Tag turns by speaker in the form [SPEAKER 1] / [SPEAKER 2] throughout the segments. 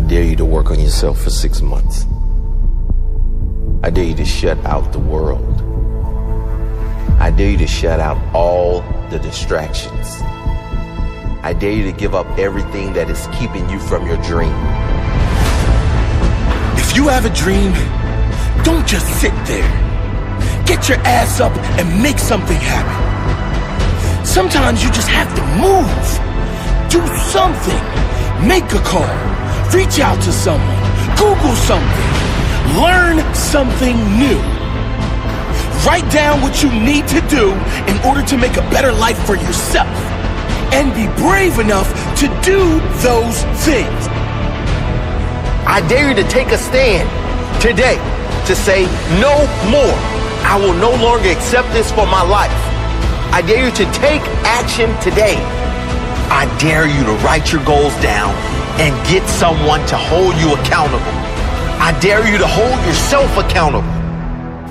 [SPEAKER 1] dare you to work on yourself for 6 months. I dare you to shut out the world. I dare you to shut out all the distractions. I dare you to give up everything that is keeping you from your dream.
[SPEAKER 2] If you have a dream, don't just sit there. Get your ass up and make something happen. Sometimes you just have to move. Do something. Make a call. Reach out to someone. Google something. Learn something new. Write down what you need to do in order to make a better life for yourself. And be brave enough to do those things.
[SPEAKER 1] I dare you to take a stand today to say no more. I will no longer accept this for my life. I dare you to take action today. I dare you to write your goals down and get someone to hold you accountable. I dare you to hold yourself accountable.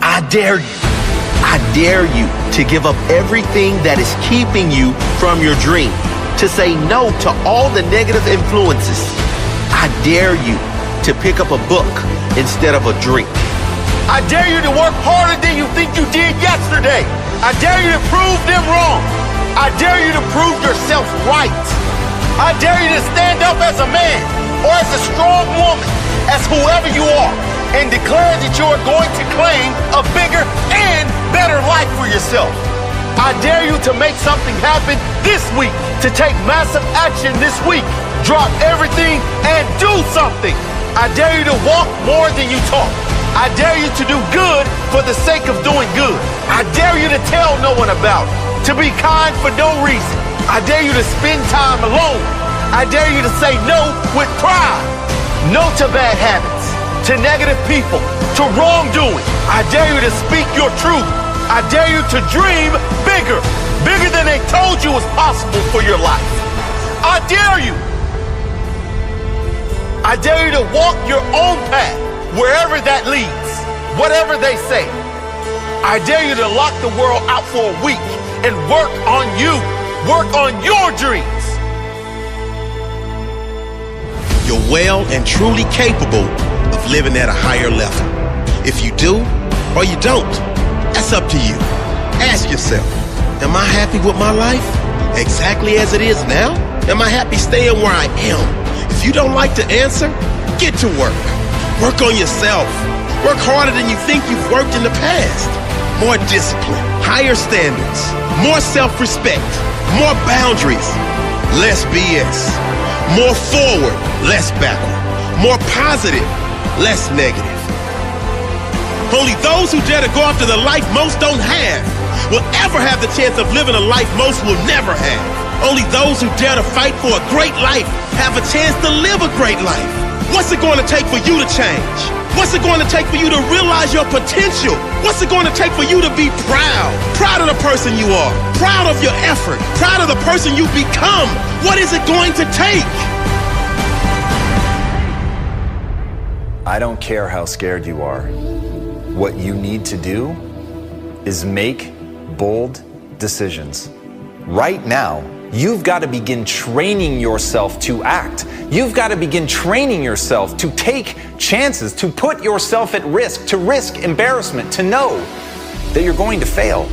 [SPEAKER 1] I dare you to give up everything that is keeping you from your dream, to say no to all the negative influences. I dare you to pick up a book instead of a drink. I dare you to work harder than you think you did yesterday. I dare you to prove them wrong. I dare you to prove yourself right. I dare you to stand up as a man or as a strong woman, as whoever you are, and declare that you are going to claim a bigger and better life for yourself. I dare you to make something happen this week, to take massive action this week. Drop everything and do something. I dare you to walk more than you talk. I dare you to do good for the sake of doing good. I dare you to tell no one about it, to be kind for no reason. I dare you to spend time alone. I dare you to say no with pride. No to bad habits, to negative people, to wrongdoing. I dare you to speak your truth. I dare you to dream bigger, bigger than they told you was possible for your life. I dare you. I dare you to walk your own path, wherever that leads, whatever they say. I dare you to lock the world out for a week and work on you, work on your dreams.
[SPEAKER 3] You're well and truly capable of living at a higher level. If you do or you don't, that's up to you. Ask yourself, am I happy with my life exactly as it is now? Am I happy staying where I am? If you don't like the answer, get to work. Work on yourself. Work harder than you think you've worked in the past. More discipline, higher standards, more self-respect, more boundaries, less BS. More forward, less backward. More positive, less negative. Only those who dare to go after the life most don't have will ever have the chance of living a life most will never have. Only those who dare to fight for a great life have a chance to live a great life. What's it going to take for you to change? What's it going to take for you to realize your potential? What's it going to take for you to be proud? Proud of the person you are. Proud of your effort. Proud of the person you become. What is it going to take?
[SPEAKER 4] I don't care how scared you are. What you need to do is make bold decisions. Right now, you've got to begin training yourself to act. You've got to begin training yourself to take chances, to put yourself at risk, to risk embarrassment, to know that you're going to fail.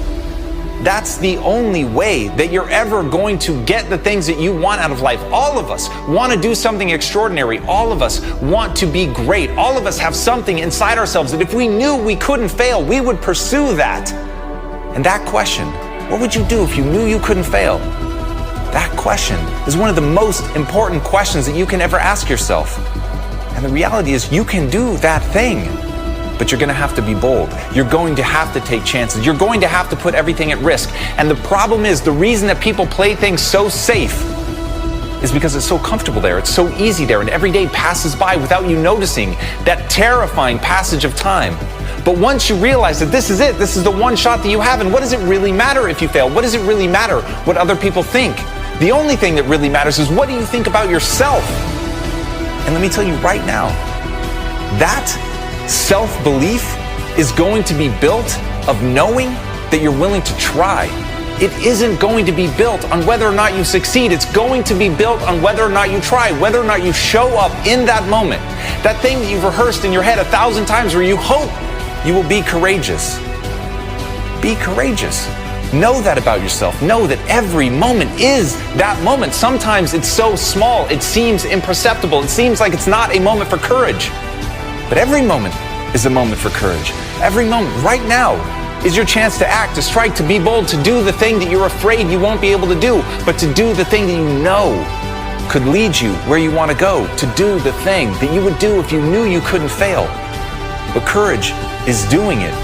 [SPEAKER 4] That's the only way that you're ever going to get the things that you want out of life. All of us want to do something extraordinary. All of us want to be great. All of us have something inside ourselves that if we knew we couldn't fail, we would pursue that. And that question, what would you do if you knew you couldn't fail? That question is one of the most important questions that you can ever ask yourself. And the reality is you can do that thing, but you're going to have to be bold. You're going to have to take chances. You're going to have to put everything at risk. And the problem is, the reason that people play things so safe is because it's so comfortable there. It's so easy there. And every day passes by without you noticing that terrifying passage of time. But once you realize that this is it, this is the one shot that you have, and what does it really matter if you fail? What does it really matter what other people think? The only thing that really matters is, what do you think about yourself? And let me tell you right now, that self-belief is going to be built of knowing that you're willing to try.
[SPEAKER 5] it isn't going to be built on whether or not you succeed. It's going to be built on whether or not you try, whether or not you show up in that moment. That thing that you've rehearsed in your head 1,000 times where you hope you will be courageous. Be courageous. Know that about yourself. Know that every moment is that moment. Sometimes it's so small, it seems imperceptible. It seems like it's not a moment for courage. But every moment is a moment for courage. Every moment, right now, is your chance to act, to strike, to be bold, to do the thing that you're afraid you won't be able to do, but to do the thing that you know could lead you where you want to go, to do the thing that you would do if you knew you couldn't fail. But courage is doing it,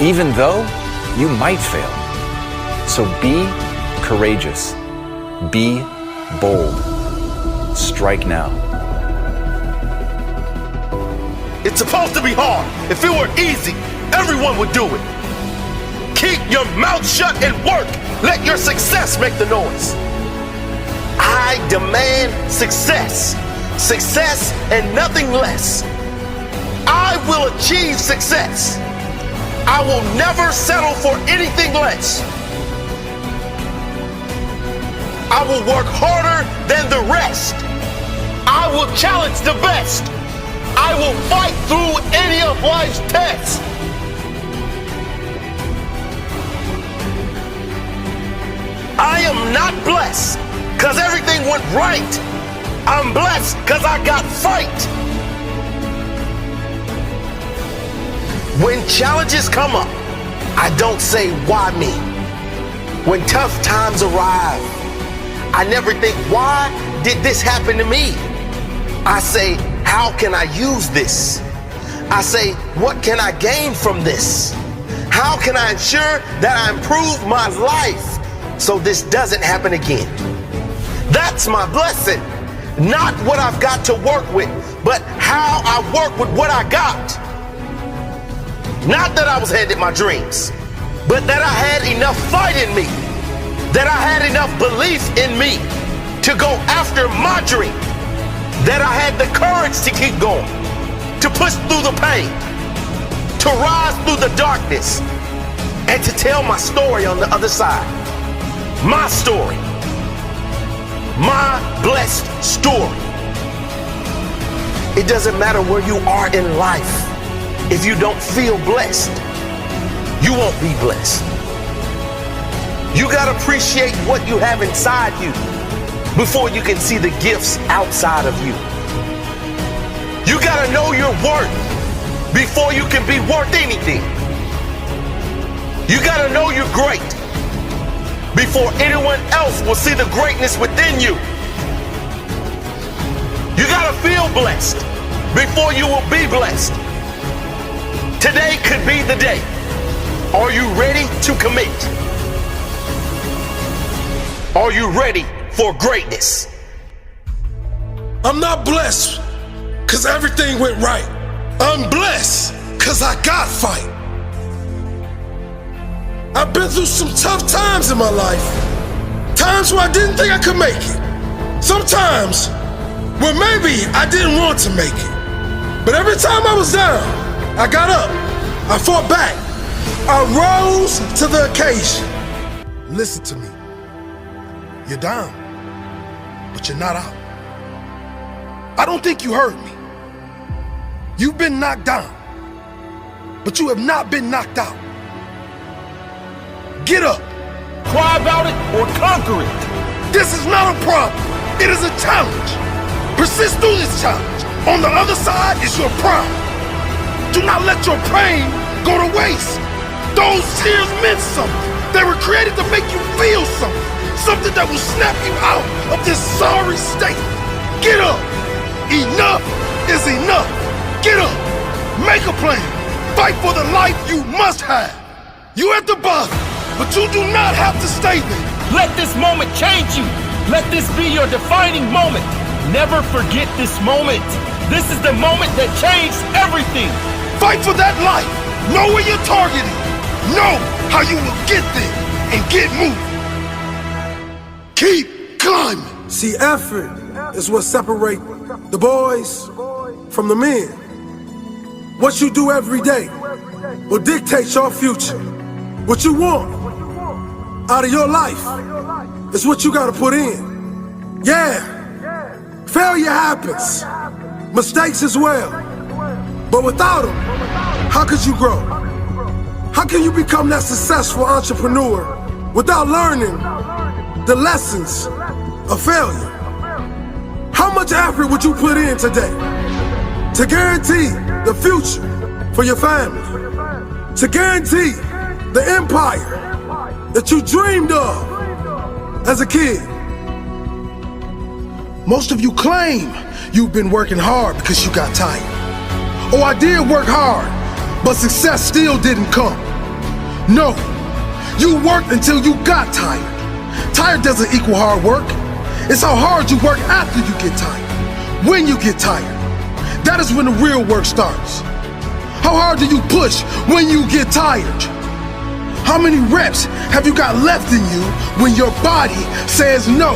[SPEAKER 5] even though you might fail. So be courageous. Be bold. Strike now.
[SPEAKER 1] It's supposed to be hard. If it were easy, everyone would do it. Keep your mouth shut and work. Let your success make the noise. I demand success. Success and nothing less. I will achieve success. I will never settle for anything less. I will work harder than the rest. I will challenge the best. I will fight through any of life's tests. I am not blessed because everything went right. I'm blessed because I got fight. When challenges come up, I don't say, why me? When tough times arrive, I never think, why did this happen to me? I say, how can I use this? I say, what can I gain from this? How can I ensure that I improve my life so this doesn't happen again? That's my blessing. Not what I've got to work with, but how I work with what I got. Not that I was handed my dreams, but that I had enough fight in me, that I had enough belief in me to go after my dream, that I had the courage to keep going, to push through the pain, to rise through the darkness, and to tell my story on the other side. My story. My blessed story. It doesn't matter where you are in life. If you don't feel blessed, you won't be blessed. You gotta appreciate what you have inside you before you can see the gifts outside of you. You gotta know your worth before you can be worth anything. You gotta know you're great before anyone else will see the greatness within you. You gotta feel blessed before you will be blessed. Today could be the day. Are you ready to commit? Are you ready for greatness?
[SPEAKER 2] I'm not blessed because everything went right. I'm blessed because I got fight. I've been through some tough times in my life. Times where I didn't think I could make it. Sometimes where maybe I didn't want to make it. But every time I was down, I got up. I fought back. I rose to the occasion. Listen to me. You're down, but you're not out. I don't think you heard me. You've been knocked down, but you have not been knocked out. Get up.
[SPEAKER 1] Cry about it or conquer it.
[SPEAKER 2] This is not a problem. It is a challenge. Persist through this challenge. On the other side is your pride. Do not let your pain go to waste. Those tears meant something. They were created to make you feel something. Something that will snap you out of this sorry state. Get up. Enough is enough. Get up. Make a plan. Fight for the life you must have. You at the bottom, but you do not have to stay there.
[SPEAKER 1] Let this moment change you. Let this be your defining moment. Never forget this moment. This is the moment that changed everything.
[SPEAKER 2] Fight for that life. Know where you're targeting. Know how you will get there and get moving. Keep climbing.
[SPEAKER 6] See, effort is what separates the boys from the men. What you do every day will dictate your future. What you want out of your life is what you gotta put in. Yeah, failure happens, mistakes as well. But without them, how could you grow? How can you become that successful entrepreneur without learning the lessons of failure? How much effort would you put in today to guarantee the future for your family? To guarantee the empire that you dreamed of as a kid? Most of you claim you've been working hard because you got tired. Oh, I did work hard, but success still didn't come. No, you worked until you got tired. Tired doesn't equal hard work. It's how hard you work after you get tired. When you get tired, that is when the real work starts. How hard do you push when you get tired? How many reps have you got left in you when your body says no?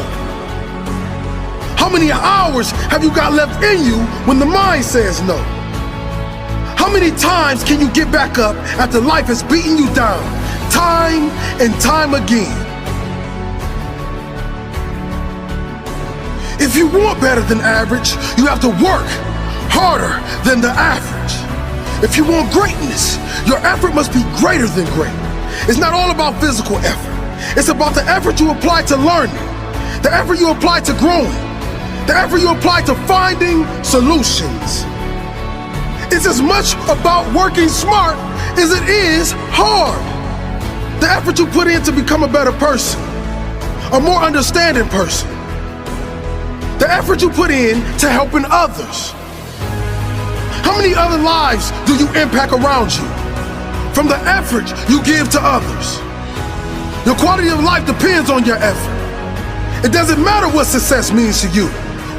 [SPEAKER 6] How many hours have you got left in you when the mind says no? How many times can you get back up after life has beaten you down, time and time again? If you want better than average, you have to work harder than the average. If you want greatness, your effort must be greater than great. It's not all about physical effort. It's about the effort you apply to learning, the effort you apply to growing, the effort you apply to finding solutions. It's as much about working smart as it is hard. The effort you put in to become a better person, a more understanding person. The effort you put in to helping others. How many other lives do you impact around you from the effort you give to others? Your quality of life depends on your effort. It doesn't matter what success means to you.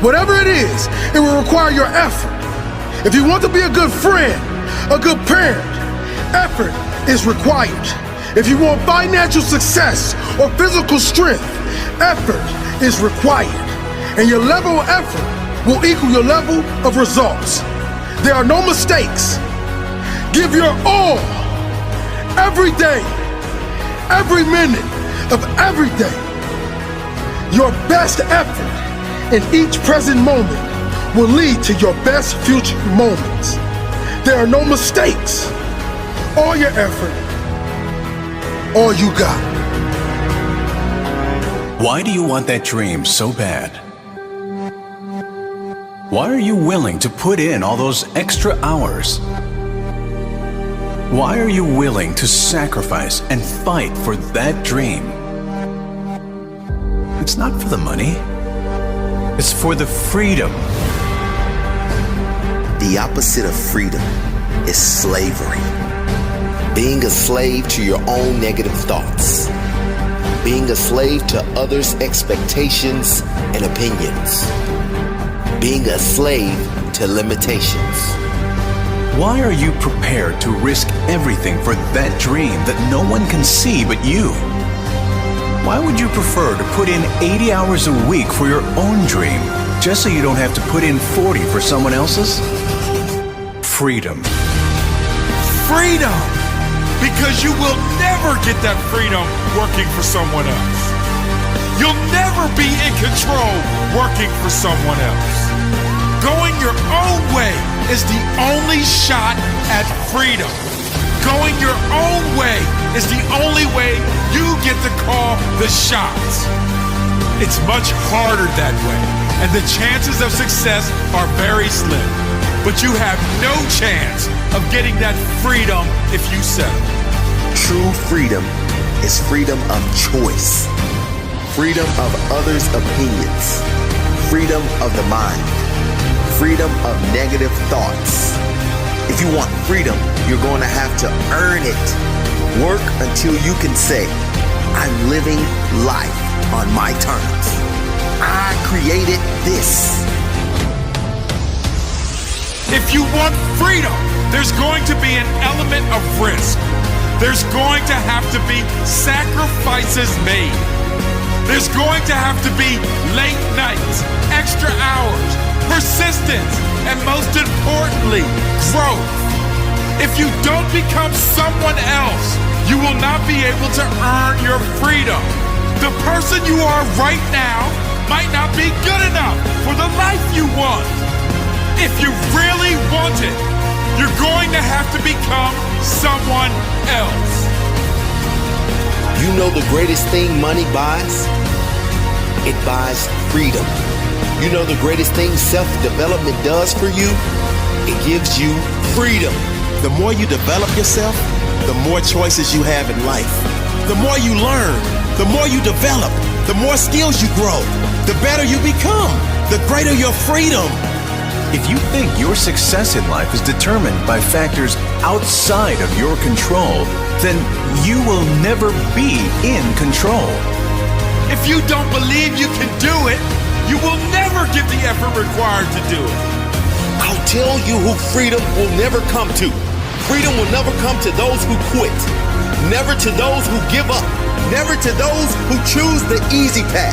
[SPEAKER 6] Whatever it is, it will require your effort. If you want to be a good friend, a good parent, effort is required. If you want financial success or physical strength, effort is required. And your level of effort will equal your level of results. There are no mistakes. Give your all, every day, every minute of every day. Your best effort in each present moment will lead to your best future moments. There are no mistakes. All your effort, all you got.
[SPEAKER 7] Why do you want that dream so bad? Why are you willing to put in all those extra hours? Why are you willing to sacrifice and fight for that dream? It's not for the money. It's for the freedom.
[SPEAKER 8] The opposite of freedom is slavery. Being a slave to your own negative thoughts. Being a slave to others' expectations and opinions. Being a slave to limitations.
[SPEAKER 7] Why are you prepared to risk everything for that dream that no one can see but you? Why would you prefer to put in 80 hours a week for your own dream just so you don't have to put in 40 for someone else's? Freedom.
[SPEAKER 2] Freedom! Because you will never get that freedom working for someone else. You'll never be in control working for someone else. Going your own way is the only shot at freedom. Going your own way is the only way you get to call the shots. It's much harder that way, and the chances of success are very slim. But you have no chance of getting that freedom if you settle.
[SPEAKER 8] True freedom is freedom of choice. Freedom of others' opinions. Freedom of the mind. Freedom of negative thoughts. If you want freedom, you're going to have to earn it. Work until you can say, I'm living life on my terms. I created this.
[SPEAKER 2] If you want freedom, there's going to be an element of risk. There's going to have to be sacrifices made. There's going to have to be late nights, extra hours, persistence, and most importantly, growth.
[SPEAKER 9] If you don't become someone else, you will not be able to earn your freedom. The person you are right now might not be good enough for the life you want. If you really want it, you're going to have to become someone else.
[SPEAKER 8] You know the greatest thing money buys? It buys freedom. You know the greatest thing self-development does for you? It gives you freedom.
[SPEAKER 3] The more you develop yourself, the more choices you have in life. The more you learn, the more you develop, the more skills you grow, the better you become, the greater your freedom.
[SPEAKER 7] If you think your success in life is determined by factors outside of your control, then you will never be in control.
[SPEAKER 9] If you don't believe you can do it, you will never give the effort required to do it.
[SPEAKER 1] I'll tell you who freedom will never come to. Freedom will never come to those who quit. Never to those who give up. Never to those who choose the easy path.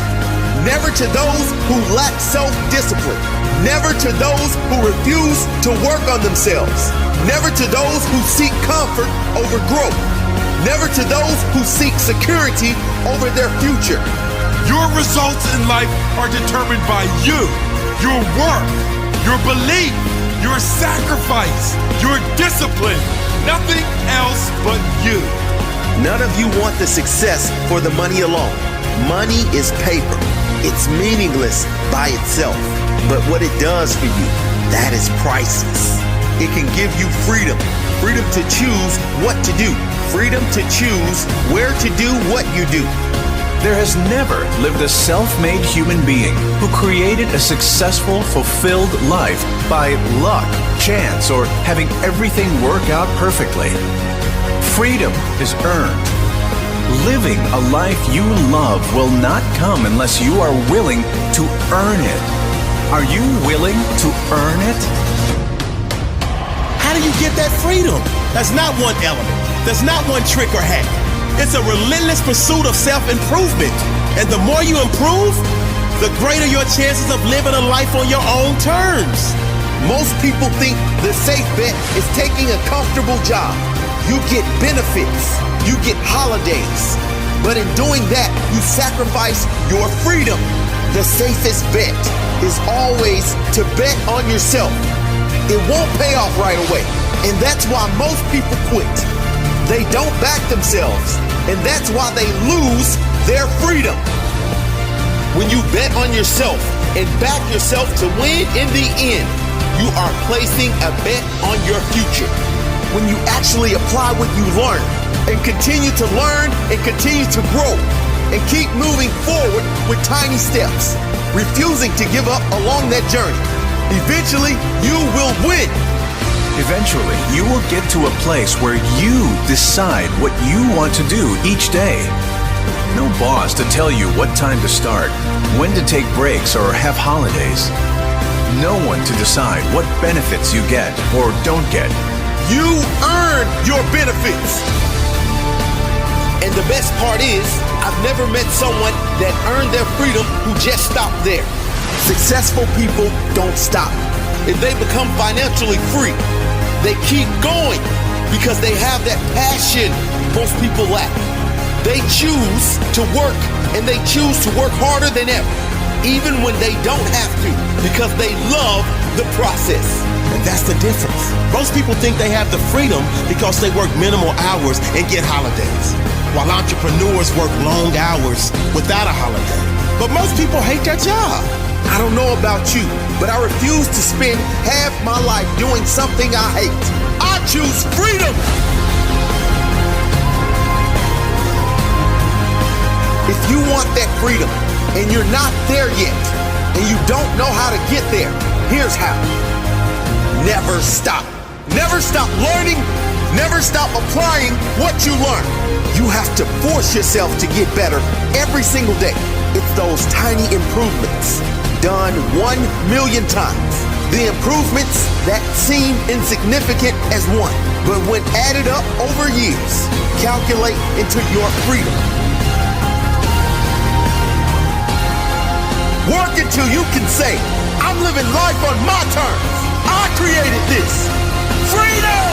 [SPEAKER 1] Never to those who lack self-discipline. Never to those who refuse to work on themselves. Never to those who seek comfort over growth. Never to those who seek security over their future.
[SPEAKER 9] Your results in life are determined by you, your work, your belief, your sacrifice, your discipline, nothing else but you.
[SPEAKER 8] None of you want the success for the money alone. Money is paper. It's meaningless by itself. But what it does for you, that is priceless. It can give you freedom. Freedom to choose what to do. Freedom to choose where to do what you do.
[SPEAKER 7] There has never lived a self-made human being who created a successful, fulfilled life by luck, chance, or having everything work out perfectly. Freedom is earned. Living a life you love will not come unless you are willing to earn it. Are you willing to earn it?
[SPEAKER 3] How do you get that freedom? That's not one element. That's not one trick or hack. It's a relentless pursuit of self-improvement. And the more you improve, the greater your chances of living a life on your own terms.
[SPEAKER 1] Most people think the safe bet is taking a comfortable job. You get benefits. You get holidays. But in doing that, you sacrifice your freedom. The safest bet is always to bet on yourself. It won't pay off right away. And that's why most people quit. They don't back themselves. And that's why they lose their freedom. When you bet on yourself and back yourself to win in the end, you are placing a bet on your future. When you actually apply what you learn and continue to learn and continue to grow and keep moving forward with tiny steps, refusing to give up along that journey, eventually you will win.
[SPEAKER 7] Eventually, you will get to a place where you decide what you want to do each day. No boss to tell you what time to start, when to take breaks or have holidays. No one to decide what benefits you get or don't get.
[SPEAKER 1] You earn your benefits. And the best part is, I've never met someone that earned their freedom who just stopped there. Successful people don't stop. If they become financially free, they keep going because they have that passion most people lack. They choose to work, and they choose to work harder than ever, even when they don't have to, because they love the process.
[SPEAKER 3] And that's the difference. Most people think they have the freedom because they work minimal hours and get holidays, while entrepreneurs work long hours without a holiday. But most people hate their job.
[SPEAKER 1] I don't know about you, but I refuse to spend half my life doing something I hate. I choose freedom. If you want that freedom and you're not there yet and you don't know how to get there, here's how. Never stop. Never stop learning. Never stop applying what you learn. You have to force yourself to get better every single day. It's those tiny improvements done 1,000,000 times. The improvements that seem insignificant as one, but when added up over years, calculate into your freedom. Work until you can say, I'm living life on my terms. I created this. Freedom!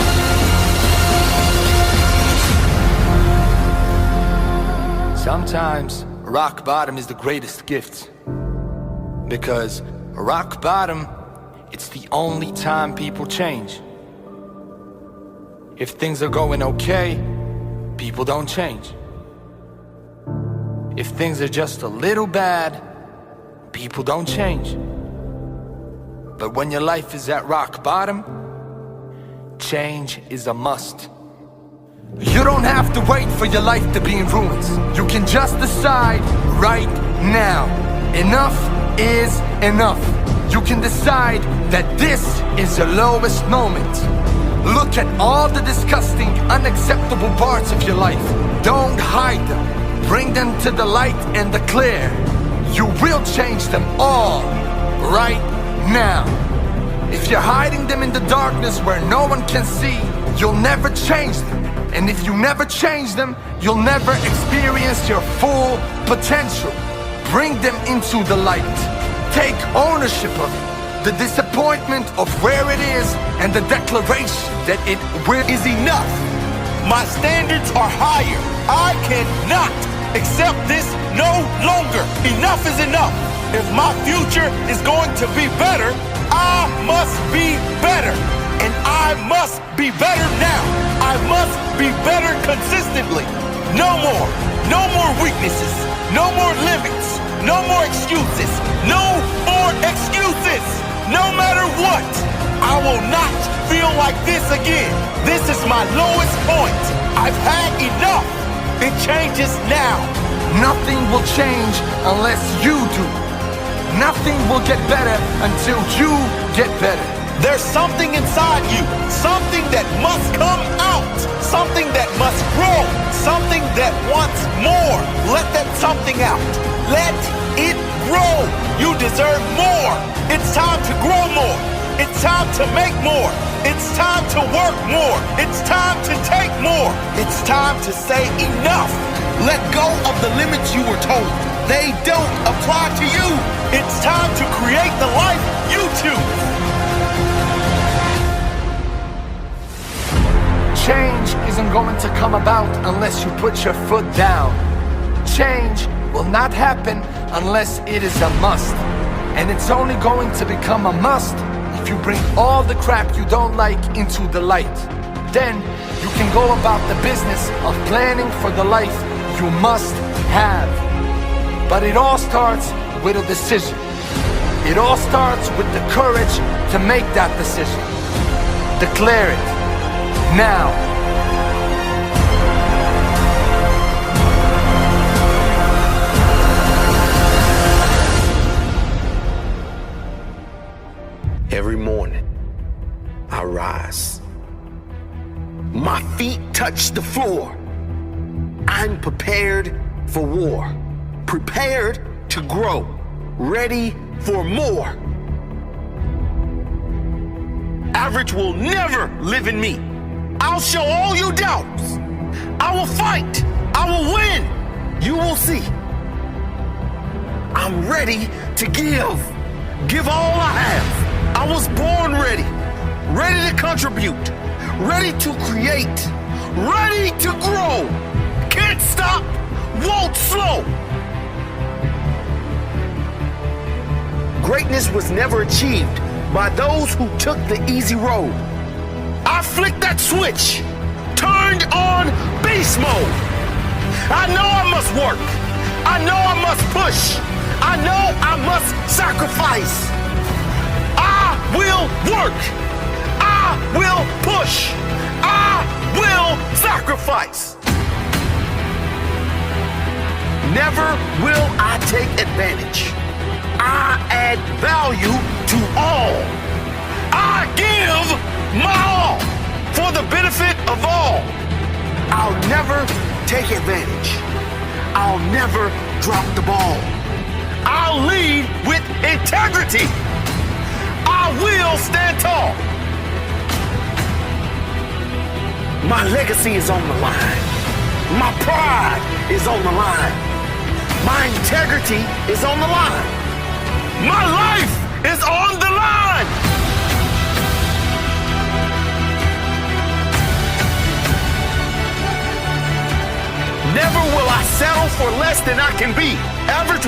[SPEAKER 2] sometimes rock bottom is the greatest gift. Because rock bottom, it's the only time people change. If things are going okay, people don't change. If things are just a little bad, people don't change. But when your life is at rock bottom, change is a must. You don't have to wait for your life to be in ruins. You can just decide right now. Enough is enough. You can decide that this is your lowest moment. Look at all the disgusting, unacceptable parts of your life. Don't hide them. Bring them to the light and the clear. You will change them all right now. If you're hiding them in the darkness where no one can see, you'll never change them. And if you never change them, you'll never experience your full potential. Bring them into the light. Take ownership of it. The disappointment of where it is and the declaration that it is enough.
[SPEAKER 10] My standards are higher. I cannot accept this no longer. Enough is enough. If my future is going to be better, I must be better. And I must be better now. I must be better consistently. No more weaknesses. No more limits. No more excuses. No more excuses. No matter what, I will not feel like this again. This is my lowest point. I've had enough. It changes now.
[SPEAKER 2] Nothing will change unless you do. Nothing will get better until you get better.
[SPEAKER 10] There's something inside you, something that must come out, something that must grow, something that wants more. Let that something out. Let it grow. You deserve more. It's time to grow more. It's time to make more. It's time to work more. It's time to take more. It's time to say enough. Let go of the limits you were told. They don't apply to you. It's time to create the life you choose.
[SPEAKER 2] Change isn't going to come about unless you put your foot down. Change will not happen unless it is a must. And it's only going to become a must if you bring all the crap you don't like into the light. Then you can go about the business of planning for the life you must have. But it all starts with a decision. It all starts with the courage to make that decision. Declare it. Now.
[SPEAKER 1] Every morning, I rise. My feet touch the floor. I'm prepared for war, prepared to grow, ready for more. Average will never live in me. I'll show all you doubts. I will fight. I will win. You will see. I'm ready to give all I have. I was born ready, ready to contribute, ready to create, ready to grow. Can't stop, won't slow. Greatness was never achieved by those who took the easy road. I flicked that switch, turned on beast mode. I know I must work. I know I must push. I know I must sacrifice. I will work. I will push. I will sacrifice. Never will I take advantage. I add value to all. I give my all for the benefit of all. I'll never take advantage. I'll never drop the ball. I'll lead with integrity. I will stand tall. My legacy is on the line. My pride is on the line. My integrity is on the line. My life is on the line. Never will I settle for less than I can be. Average